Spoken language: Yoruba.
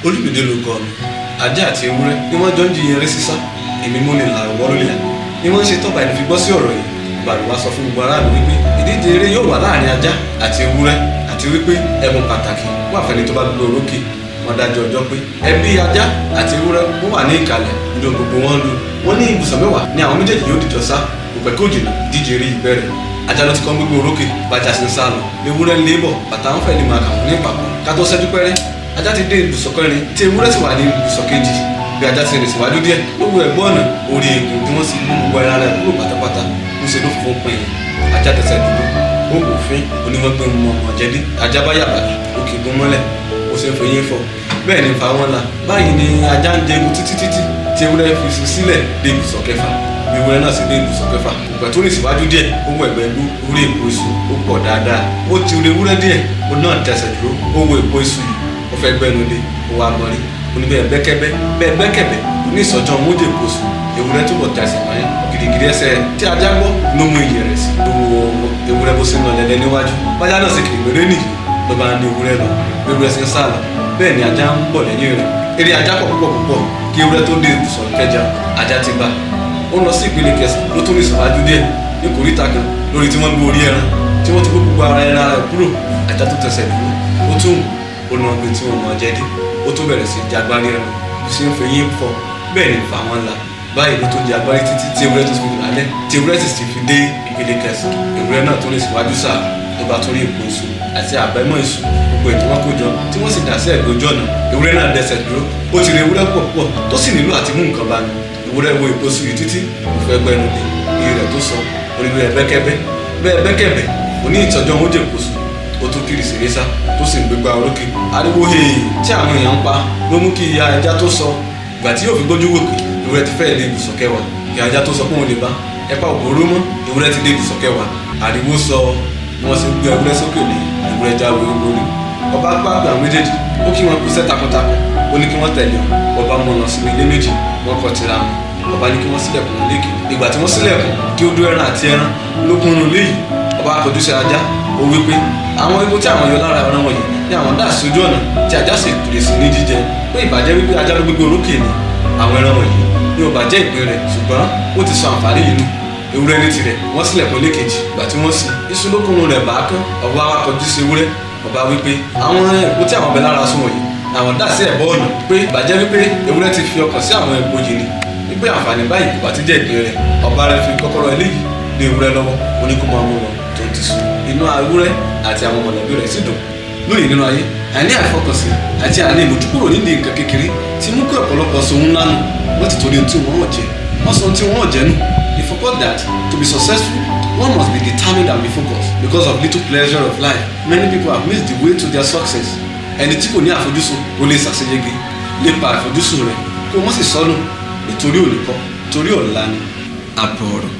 Olúmídé ló kọ mi. Ajá àti ewúrẹ́ ni wọ́n jọ ń jiyàn eré sísá. Èmi mú ni là wọ́ lórí ẹ̀. Ni wọ́n ń ṣe tọ́ba ẹni fi gbọ́ sí ọ̀rọ̀ yìí. Ìbàdàn sọ fún gbogbo aráàlú wípé ìdíje eré yóò wà láàrin ajá àti ewúrẹ́ àti wípé ẹ̀bùn pàtàkì wà fẹ́ni tó bá gbé orókè. Wọ́n dájọ́ ọjọ́ pé ẹbí ajá àti ewúrẹ́ wọ́n wà ní ìkàlẹ̀ nínú gbogbo wọn lù. Wọ́n ní ibùsọ̀ mẹ́wàá ni àwọn méjèèjì yóò dìjọ sá. Òpẹ́ kò jìnnà díje eré ìbẹ̀rẹ̀. Ajá ló ti kọ́ gbogbo orókè bájá sí ń sá lọ. Ewúrẹ́ ń lébọ̀ bàtà ń fẹ́ ni màá kà fún ní ìpàkọ́. Ká tó ṣẹ́jú pẹ́rẹ́ ajá ti dé ibùsọ̀ kẹrin tí ewúrẹ́ sì wà ní ibùsọ̀ kejì. Bí ajá ti rìn síwájú díẹ̀ lówó ẹ̀gbọ́n ọ̀nà orí eegun tí wọ́n sì mú gbogbo ara rẹ̀ kúrò pátápátá ń ṣe ló fún pin ajá tẹsẹ̀ dúró ó kò fín onímọ̀gbẹ́ mọ̀ jẹ́dí ajá bá yàgbà òkè gún mọ́lẹ̀ ó ṣe ń fòye fọ bẹ́ẹ̀ ni fa wọn la báyìí ni ajá ń jẹun títí tí ewúrẹ́ fi sùn sílẹ̀ dé ibùsọ̀ kẹfà ewúrẹ́ náà sì dé ibùsọ̀ kẹfà ìgbà tó rìn síwájú díẹ̀ ó wọ ẹ̀gbẹ́ ìlú orí èpo iṣu ó pọ̀ dáadáa ó ti orí ewúrẹ́ díẹ̀ ó náà tẹsẹ̀ dúró ó wọ èpo iṣu yìí ó fẹ́ gbẹ́nu dé ó wá gbọ́n rí oníbẹ̀ bẹ́ẹ̀bẹ́kẹ̀bẹ́ ní ìsọjọ́ múdè kóso ewúrẹ́ tó bọ̀ tẹ̀sẹ̀ wáyé gidigidi ẹsẹ̀ tí ajá gbọ́ ló mú iyì rẹ̀ sí lówó ewúrẹ́ bó sínú ọ̀lẹ́lẹ́ níwájú bájá náà sì kìrìgbèrè nìyí ló bá ń ní ewúrẹ́ lọ ewúrẹ́ sì ń sá lọ bẹ́ẹ̀ ni ajá ń bọ̀ lẹ́yìn rẹ̀ eré ajá pọ̀ púpọ̀ kí ewúrẹ́ tó dé ibùsọ̀ kẹjà ajá ti bá ó lọ sí ìpele kẹsàn ló tún ní ìsọ̀lájú díẹ̀ ní kòríta kan lórí tí wọ́n gbé orí ẹran tí wọ́n ti gbé gbogbo ara ẹran rẹ̀ kúrò ajá tó tẹsẹ̀ dúró ó tún ó nà ọgbẹ́ tí wọ́n mọ̀ jẹ́ dé ó tún bẹ̀rẹ̀ sí jagbárí ẹran ó sì ń fi yín fọ bẹ́ẹ̀ ni fà wọ́n la báyìí ló tó di agbárí títí tí ewúrẹ́ tó fi lálẹ́ tí ewúrẹ́ sì ti fi dé ìpele kẹsàn ewúrẹ́ náà tó lè síwájú sáà ló bá tó rí èpo iṣu àti àbẹ́mọ̀ iṣu gbogbo ètò wọn kó jọ tí wọ́n sì dà sí ẹ̀gbẹ́ ojú ọ̀nà ewúrẹ́ náà dẹsẹ̀ dúró ó ti rí ewúrẹ́ pọ̀ tó sì nílò àti mú nǹkan bá ní ewúrẹ́ wo èpo iṣu yìí títí kò fẹ́ gbẹnu dé iye rẹ̀ tó sọ onígbẹ́ bẹ́kẹ́bẹ́ òní ìtọ́jọ́ wọn ó jẹ́ kóso ó tún kiri sèrésà tó sì ń gbégbá orókè ariwo hèè tí àwọn èèyàn ń pa ló mú kí ìyá ajá tó sọ ìgbà tí yóò fi gbójú wòkè ewúrẹ́ ti fẹ́ẹ̀ dé ibùsọ̀ kẹwàá ìyá ajá tó sọ pé òun lè bá ẹ̀pà òbóró mọ́ ewúrẹ́ ti dé ibùsọ̀ kẹwàá ariwo sọ wọ́n sì ń gbé ewúrẹ́ sókè ní ewúrẹ́ jáwé olórí ọba gbàgbé àwọn méjèèjì ó kí wọn kúṣẹ́ takuntakun ó ní kí wọ́n tẹ̀lé ọba mọ̀ lọ sínú ilé méjì wọ́n kọ́ tira wọn ọba ní kí wọ́n sílẹ̀kùn lọ léèkì ìgbà tí wọ́n sílẹ̀kùn kí ó dó ẹran àti ẹran lókun léyìí ọba kọjú sí ajá ó wí pé àwọn ewu tí àwọn yọ lára ẹran wọ̀nyí ní àwọn dà sí ojú ọ̀nà tí ajá sì pèrè sí ní jíjẹ pé ìbàjẹ́ wípé ajá ló gbégbé orókè ni àwọn ẹran wọ̀nyí ní ó bàjẹ́ ìpín rẹ̀ ṣùgbọ́n ó ti sọ àǹfààní yìí nù ewúrẹ́ ní tirẹ̀ wọ́n sílẹ̀kùn lékejì ìgbà tí wọ́n sì iṣu lókùnrin rẹ̀ bá kán ọba wa kọjú sí ewúrẹ́ ọba wípé àwọn ewu tí àwọn bẹ lára sún wọ̀nyí àwọn dà sí ẹ̀bọ́ ọ̀nà pé ìbàjẹ́ wípé ewúrẹ́ ti fi ọkàn sí àwọn epo yìí ni wípé àǹfààní báyìí kò bá ti jẹ́ ìpín rẹ̀ ọba rẹ̀ fi kọ́kọ́rọ́ eléyìí lé ewúrẹ́ lọ́wọ́ oníkùnmọ́ amú lọ tó ti sùn inú ewúrẹ́ àti àwọn mọ̀lẹ́bí rẹ̀ sì dùn lónìí nínú ayé àìní àìfọkànsí àti àìní ìmójúkúrò nídìí nǹkan kékeré tí mú kí ọ̀pọ̀lọpọ̀ sọ ohun ńlá nù wọ́n ti torí ohun tí wọ́n jẹ wọ́n sọ ohun tí wọ́n jẹ nù. They forgot that to be successful one must be determined and be focused because of little pleasure of life many people have missed the way to their success. Ẹni tí kò ní àfojúsùn kò lè ṣàṣeyege lépa àfojúsùn rẹ̀ kó wọ́n sì sọnù nítorí òní kọ́ torí ọ̀la ni àbọ̀ ọ̀rọ̀.